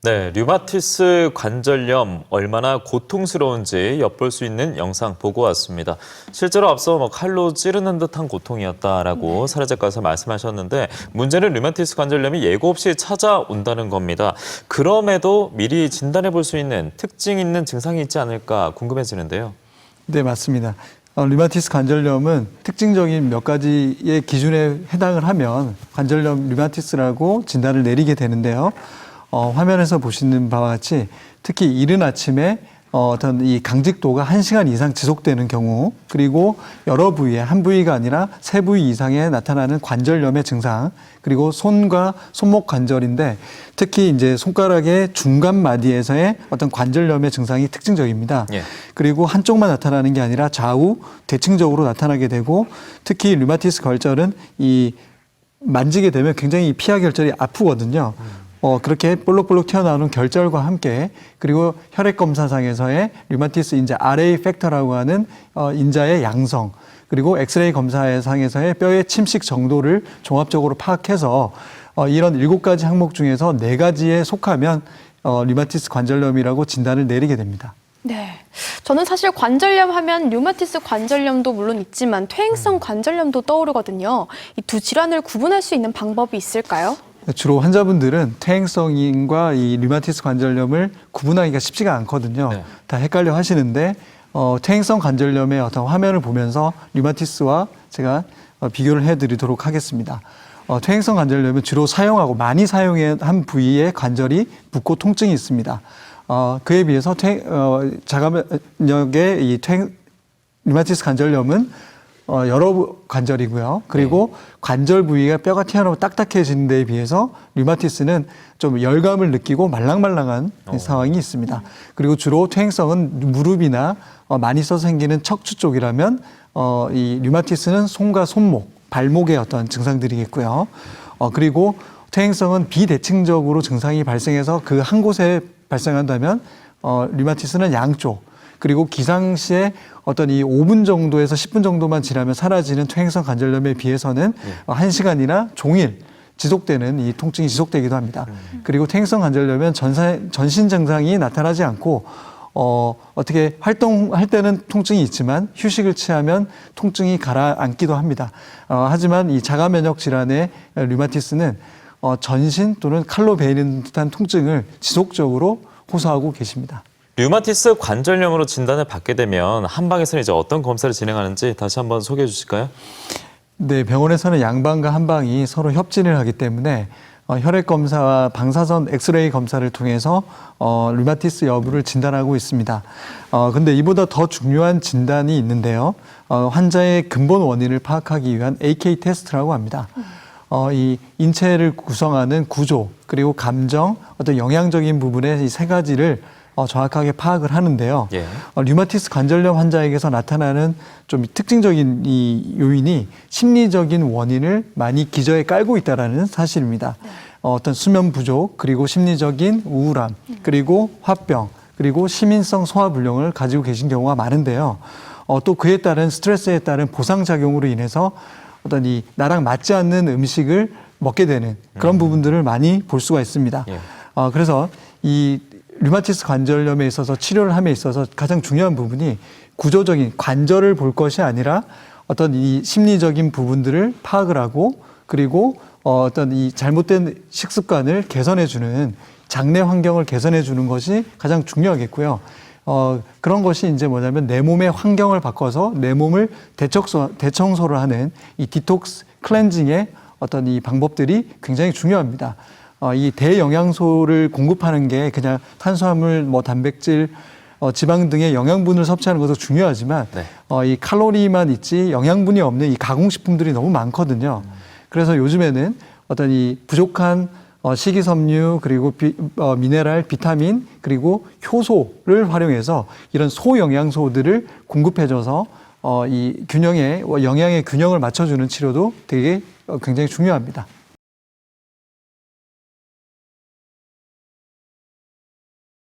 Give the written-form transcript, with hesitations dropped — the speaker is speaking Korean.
네, 류마티스 관절염 얼마나 고통스러운지 엿볼 수 있는 영상 보고 왔습니다. 실제로 앞서 칼로 찌르는 듯한 고통이었다라고 사례자께서 말씀하셨는데 문제는 류마티스 관절염이 예고 없이 찾아온다는 겁니다. 그럼에도 미리 진단해 볼 수 있는 특징 있는 증상이 있지 않을까 궁금해지는데요. 네, 맞습니다. 류마티스 관절염은 특징적인 몇 가지의 기준에 해당을 하면 관절염 류마티스라고 진단을 내리게 되는데요. 화면에서 보시는 바와 같이 특히 이른 아침에 어떤 이 강직도가 1시간 이상 지속되는 경우, 그리고 여러 부위에 한 부위가 아니라 3부위 이상에 나타나는 관절염의 증상, 그리고 손과 손목 관절인데 특히 이제 손가락의 중간 마디에서의 어떤 관절염의 증상이 특징적입니다. 예. 그리고 한쪽만 나타나는 게 아니라 좌우 대칭적으로 나타나게 되고, 특히 류마티스 관절은 이 만지게 되면 굉장히 피하 결절이 아프거든요. 그렇게 볼록볼록 튀어나오는 결절과 함께, 그리고 혈액 검사상에서의 류마티스 인자 RA 팩터라고 하는 인자의 양성, 그리고 엑스레이 검사상에서의 뼈의 침식 정도를 종합적으로 파악해서 이런 7가지 항목 중에서 4가지에 속하면 류마티스 관절염이라고 진단을 내리게 됩니다. 네, 저는 사실 관절염 하면 류마티스 관절염도 물론 있지만 퇴행성 관절염도 떠오르거든요. 이 두 질환을 구분할 수 있는 방법이 있을까요? 주로 환자분들은 퇴행성과 이 류마티스 관절염을 구분하기가 쉽지가 않거든요. 네. 다 헷갈려 하시는데 퇴행성 관절염의 어떤 화면을 보면서 류마티스와 제가 비교를 해드리도록 하겠습니다. 퇴행성 관절염은 주로 사용하고 많이 사용한 부위에 관절이 붓고 통증이 있습니다. 그에 비해서 자가면역의 이 류마티스 관절염은 여러 관절이고요. 그리고 관절 부위가 뼈가 튀어나오고 딱딱해지는 데에 비해서 류마티스는 좀 열감을 느끼고 말랑말랑한 상황이 있습니다. 그리고 주로 퇴행성은 무릎이나 많이 써서 생기는 척추 쪽이라면 이 류마티스는 손과 손목, 발목의 어떤 증상들이겠고요. 그리고 퇴행성은 비대칭적으로 증상이 발생해서 그 한 곳에 발생한다면 류마티스는 양쪽, 그리고 기상시에 어떤 이 5분 정도에서 10분 정도만 지나면 사라지는 퇴행성 관절염에 비해서는 1시간이나 종일 지속되는 이 통증이 지속되기도 합니다. 그리고 퇴행성 관절염은 전신 증상이 나타나지 않고 어떻게 활동할 때는 통증이 있지만 휴식을 취하면 통증이 가라앉기도 합니다. 하지만 이 자가면역 질환의 류마티스는 전신 또는 칼로 베이는 듯한 통증을 지속적으로 호소하고 계십니다. 류마티스 관절염으로 진단을 받게 되면 한방에서는 이제 어떤 검사를 진행하는지 다시 한번 소개해 주실까요? 네, 병원에서는 양방과 한방이 서로 협진을 하기 때문에 혈액 검사와 방사선 엑스레이 검사를 통해서 류마티스 여부를 진단하고 있습니다. 근데 이보다 더 중요한 진단이 있는데요. 환자의 근본 원인을 파악하기 위한 AK 테스트라고 합니다. 이 인체를 구성하는 구조, 그리고 감정, 어떤 영양적인 부분의 이 3가지를 정확하게 파악을 하는데요. 예. 류마티스 관절염 환자에게서 나타나는 좀 특징적인 이 요인이 심리적인 원인을 많이 기저에 깔고 있다는 사실입니다. 어떤 수면 부족, 그리고 심리적인 우울함, 그리고 화병, 그리고 시민성 소화불량을 가지고 계신 경우가 많은데요. 또 그에 따른 스트레스에 따른 보상작용으로 인해서 어떤 이 나랑 맞지 않는 음식을 먹게 되는 그런 부분들을 많이 볼 수가 있습니다. 예. 그래서 이 류마티스 관절염에 있어서 치료를 함에 있어서 가장 중요한 부분이 구조적인 관절을 볼 것이 아니라 어떤 이 심리적인 부분들을 파악을 하고, 그리고 어떤 이 잘못된 식습관을 개선해주는 장내 환경을 개선해주는 것이 가장 중요하겠고요. 그런 것이 이제 뭐냐면 내 몸의 환경을 바꿔서 내 몸을 대청소를 하는 이 디톡스 클렌징의 어떤 이 방법들이 굉장히 중요합니다. 이 대영양소를 공급하는 게 그냥 탄수화물, 단백질, 지방 등의 영양분을 섭취하는 것도 중요하지만 네. 이 칼로리만 있지 영양분이 없는 이 가공식품들이 너무 많거든요. 그래서 요즘에는 어떤 이 부족한 식이섬유, 그리고 미네랄, 비타민, 그리고 효소를 활용해서 이런 소영양소들을 공급해줘서 이 영양의 균형을 맞춰주는 치료도 되게 굉장히 중요합니다.